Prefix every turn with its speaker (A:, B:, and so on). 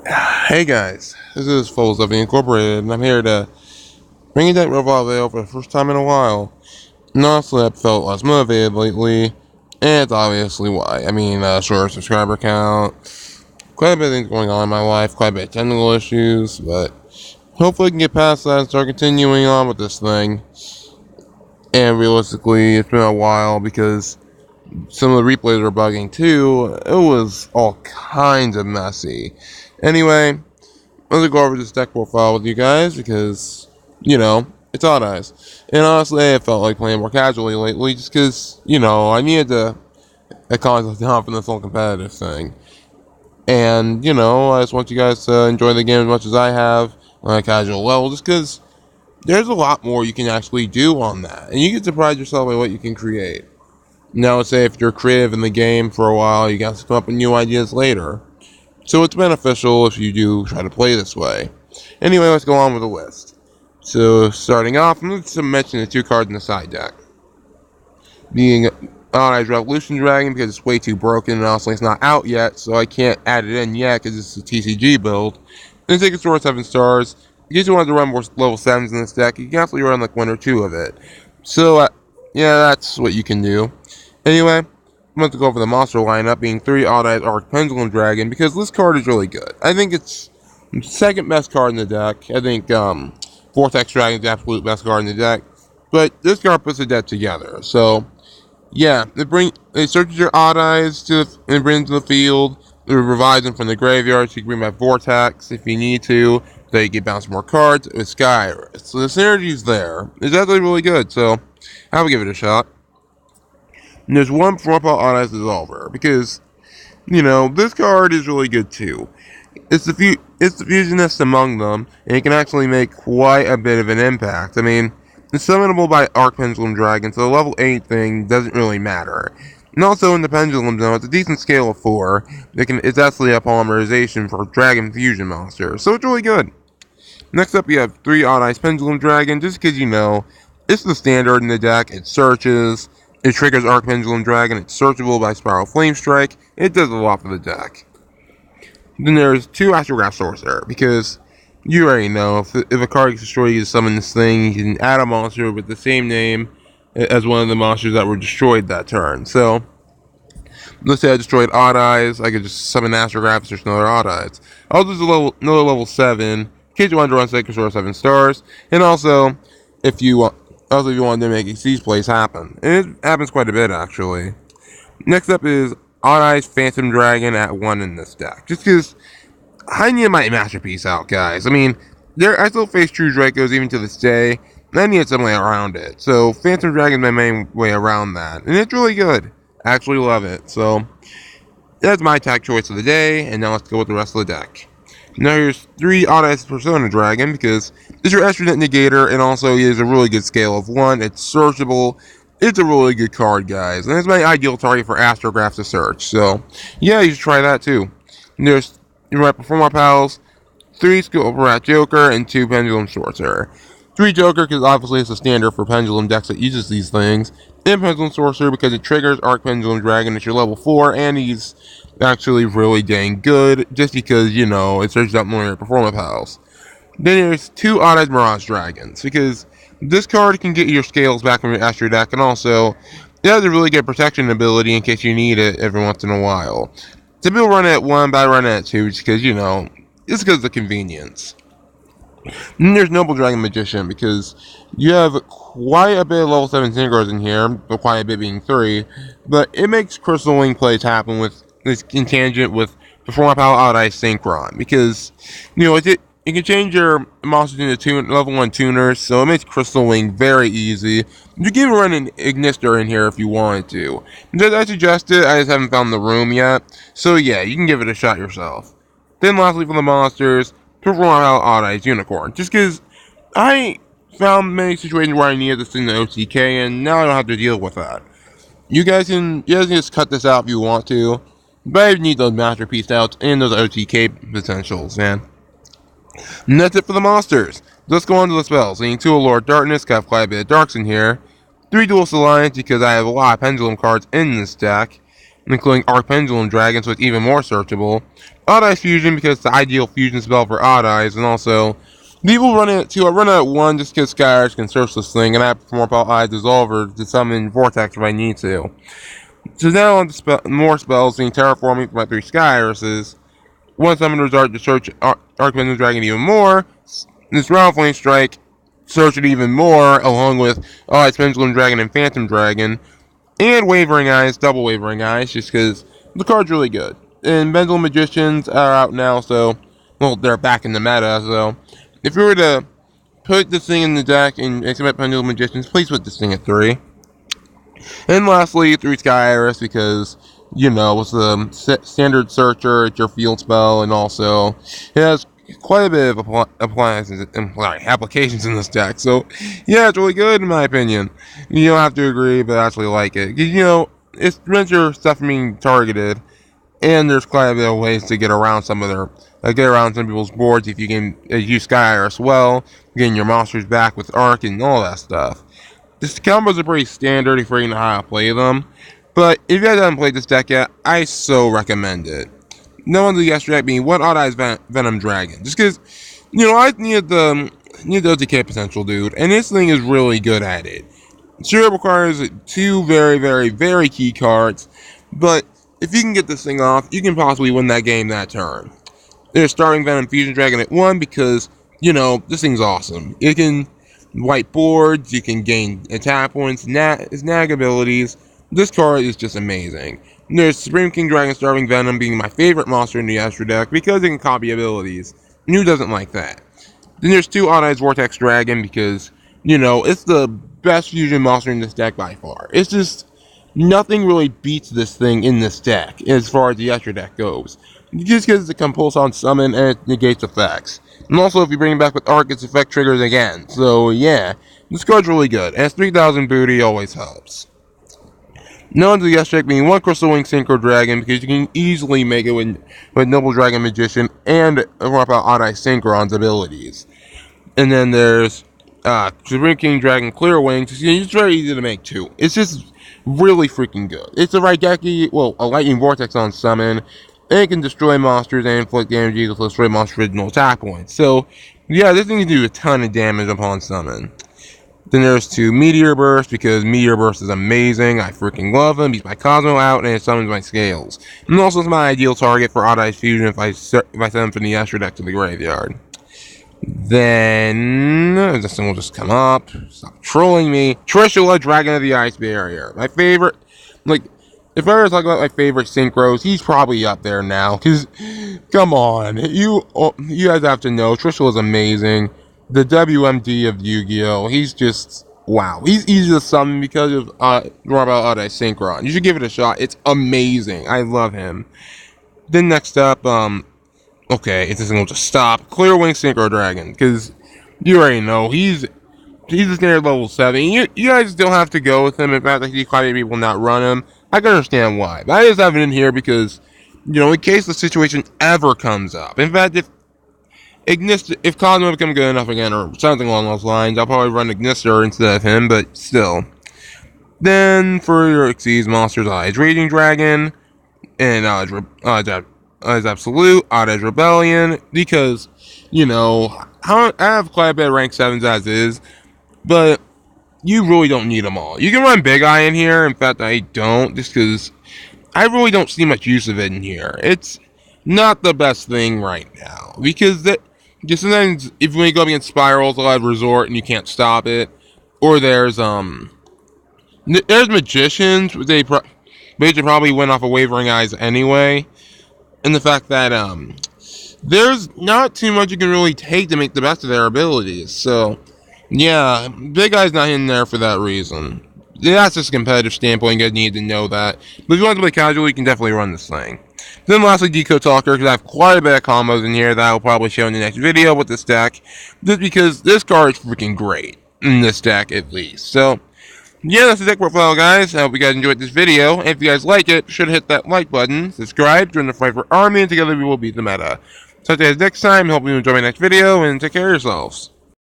A: Hey guys, this is Fluffal Stuffing Incorporated, and I'm here to bring you that profile video for the first time in a while. And honestly, I've felt less motivated lately, and it's obviously why. Short subscriber count, quite a bit of things going on in my life, quite a bit of technical issues, but hopefully I can get past that and start continuing on with this thing. And realistically, it's been a while because some of the replays were bugging too. It was all kinds of messy. Anyway, let's go over this deck profile with you guys because, it's all nice. And honestly, I felt like playing more casually lately just because, I needed to accomplish the confidence on competitive thing. And, I just want you guys to enjoy the game as much as I have on a casual level just because there's a lot more you can actually do on that. And you can surprise yourself by what you can create. Now, let's say if you're creative in the game for a while, you got to come up with new ideas later. So it's beneficial if you do try to play this way. Anyway, let's go on with the list. So, starting off, I'm going to mention the two cards in the side deck. Being Honest Revolution Dragon, because it's way too broken, and also it's not out yet, so I can't add it in yet, because it's a TCG build. Then take a store 7 stars. In case you wanted to run more level 7s in this deck, you can absolutely run like 1 or 2 of it. So, yeah, that's what you can do. Anyway, I'm going to go over the monster lineup, being 3 Odd-Eyed Arc Pendulum Dragon, because this card is really good. I think it's the second best card in the deck. I think Vortex Dragon is the absolute best card in the deck. But this card puts the deck together. So, yeah, it searches your Odd-Eyes and brings them to the field. It revives them from the graveyard, so you can bring back Vortex if you need to. So you can bounce more cards with Skyris. So the synergy's there. It's actually really good, so I will give it a shot. And there's one Performapal Odd-Eyes Dissolver, because, this card is really good too. It's the fusionist among them, and it can actually make quite a bit of an impact. It's summonable by Arc Pendulum Dragon, so the level 8 thing doesn't really matter. And also in the Pendulum Zone, it's a decent scale of 4. It's actually a polymerization for Dragon Fusion monsters, so it's really good. Next up, you have 3 Odd-Eyes Pendulum Dragon, just because it's the standard in the deck. It searches, it triggers Arc Pendulum Dragon, it's searchable by Spiral Flame Strike, it does a lot for the deck. Then there's 2 Astrograph Sorcerer, because you already know, if a card gets destroyed, you can summon this thing, you can add a monster with the same name as one of the monsters that were destroyed that turn. So, let's say I destroyed Odd-Eyes, I could just summon Astrograph, there's another Odd-Eyes. I'll do another level 7, in case you want to run Sacred Sword 7 stars, and also, if you want to make these plays happen. And it happens quite a bit, actually. Next up is Odd-Eyes Phantom Dragon at 1 in this deck. Just because I need my masterpiece out, guys. I still face True Dracos even to this day, and I need some way around it. So, Phantom Dragon is my main way around that. And it's really good. I actually love it. So, that's my attack choice of the day, and now let's go with the rest of the deck. Now here's 3 Odd-Eyes Persona Dragon, because this is your Estrogen Negator, and also he has a really good scale of 1. It's searchable. It's a really good card, guys. And it's my ideal target for Astrograph to search. So, yeah, you should try that too. And there's Performapals, 3 Skill Rat Joker, and 2 Pendulum Sorcerer. 3 Joker, because obviously it's a standard for Pendulum decks that uses these things. And Pendulum Sorcerer, because it triggers Arc Pendulum Dragon at your level 4, and he's actually really dang good, just because, it searches out more of your Performapals. Then there's 2 Odd-Eyes Mirage Dragons, because this card can get your scales back from your Astro deck, and also, it has a really good protection ability in case you need it every once in a while. Some people run it at 1, but I run it at 2, just because, it's because of the convenience. Then there's Noble Dragon Magician, because you have quite a bit of level 7 Synchros in here, but quite a bit being 3, but it makes Crystal Wing plays happen with this in tangent with Performapal Odd-Eyes Synchron, because, it can change your monsters into level 1 tuners, so it makes Crystal Wing very easy. You can even run an Ignister in here if you wanted to. I suggest it, I just haven't found the room yet, so yeah, you can give it a shot yourself. Then lastly for the monsters, Performapal Odd-Eyes Unicorn, just because I found many situations where I needed this thing to OTK, and now I don't have to deal with that. You guys can just cut this out if you want to, but I need those masterpiece outs and those OTK potentials, man. And that's it for the monsters. Let's go on to the spells. Seeing 2 Lord Darkness, got quite a bit of darks in here. 3 Duelist Alliance, because I have a lot of Pendulum cards in this deck, including Arc Pendulum Dragon, so it's even more searchable. Odd Eyes Fusion because it's the ideal fusion spell for Odd Eyes, and also people run it too. I run it at 1 just because Skyers can search this thing, and I have Performapal Eye Dissolver to summon Vortex if I need to. So now on to more spells, the Terraforming for my 3 Skyerses. One Summoner's Art to search Pendulum Dragon even more. This Round Flame Strike, search it even more, along with Pendulum Dragon and Phantom Dragon. And Wavering Eyes, double Wavering Eyes, just because the card's really good. And Pendulum Magicians are out now, so, well, they're back in the meta, so if you were to put this thing in the deck and expect Pendulum Magicians, please put this thing at 3. And lastly, 3 Skyris, because, you know, it's the standard searcher, it's your field spell, and also it has quite a bit of applications in this deck. So, yeah, it's really good in my opinion. You don't have to agree, but I actually like it. You know, it prevents your stuff from being targeted, and there's quite a bit of ways to get around some of their, get around some people's boards if you can use Skyris well, getting your monsters back with Arc and all that stuff. This combos are pretty standard if you know how to play them, but if you guys haven't played this deck yet, I so recommend it. No one's the Ignister deck being one Odd Eyes Venom Dragon, just because, you know, I need the OTK potential, dude, and this thing is really good at it. Sure, it requires 2 very, very, very key cards, but if you can get this thing off, you can possibly win that game that turn. There's starting Venom Fusion Dragon at 1 because, you know, this thing's awesome. It can wipe boards, you can gain attack points, snag abilities. This card is just amazing. There's Supreme King Dragon Starving Venom being my favorite monster in the Astro deck because it can copy abilities. And who doesn't like that? Then there's 2 Odd Eyes Vortex Dragon because, you know, it's the best fusion monster in this deck by far. It's just, nothing really beats this thing in this deck as far as the Astro deck goes. Just because it can pulse on summon and it negates effects. And also, if you bring it back with Arc, its effect triggers again. So, yeah, this card's really good. And its 3000 booty always helps. Known to the S-Check being 1 Crystal Wing Synchro Dragon, because you can easily make it with Noble Dragon Magician and Performapal Odd Eye Synchron's abilities. And then there's Supreme King Dragon Clear Wings. It's very easy to make too. It's just really freaking good. It's a Raigeki, well, a Lightning Vortex on summon. And it can destroy monsters and inflict damage equal to destroy monster original attack points. So, yeah, this thing can do a ton of damage upon summon. Then there's 2 Meteor Burst, because Meteor Burst is amazing. I freaking love him. Beats my Cosmo out, and it summons my Scales. And also, it's my ideal target for Odd Eyes Fusion if I send him from the Astro deck to the graveyard. Then, this thing will just come up. Stop trolling me. Trishula, Dragon of the Ice Barrier. My favorite, like, if I were to talk about my favorite synchros, he's probably up there now. Because, come on, you guys have to know, Trishula is amazing. The WMD of Yu-Gi-Oh! He's just, wow. He's easy to summon because of Odd Eye Synchron. You should give it a shot. It's amazing. I love him. Then next up, okay, this thing will just stop. Clear Wing Synchro Dragon, because you already know, he's a standard level 7. You guys don't have to go with him. In fact, I see quite a few people not run him. I can understand why. But I just have it in here because, you know, in case the situation ever comes up. In fact, if Cosmo becomes good enough again, or something along those lines, I'll probably run Ignister instead of him, but still. Then, for your Xyz monsters, Eyes Raging Dragon, and Absolute, Odd Edge Rebellion, because, you know, I have quite a bit of rank 7s as is, but you really don't need them all. You can run Big Eye in here. In fact, I don't, just because I really don't see much use of it in here. It's not the best thing right now, because sometimes if you go up against Spirals, a lot of Resort, and you can't stop it, or there's Magicians, they should probably win off of Wavering Eyes anyway, and the fact that there's not too much you can really take to make the best of their abilities, so yeah, Big Eye's not in there for that reason. That's just a competitive standpoint, you guys need to know that. But if you want to play casual, you can definitely run this thing. Then lastly, Decode Talker, because I have quite a bit of combos in here that I'll probably show in the next video with this deck. Just because this card is freaking great. In this deck, at least. So, yeah, that's the deck profile, guys. I hope you guys enjoyed this video. And if you guys like it, be sure to hit that like button, subscribe, join the fight for Army, and together we will beat the meta. So, until next time, hope you enjoy my next video, and take care of yourselves.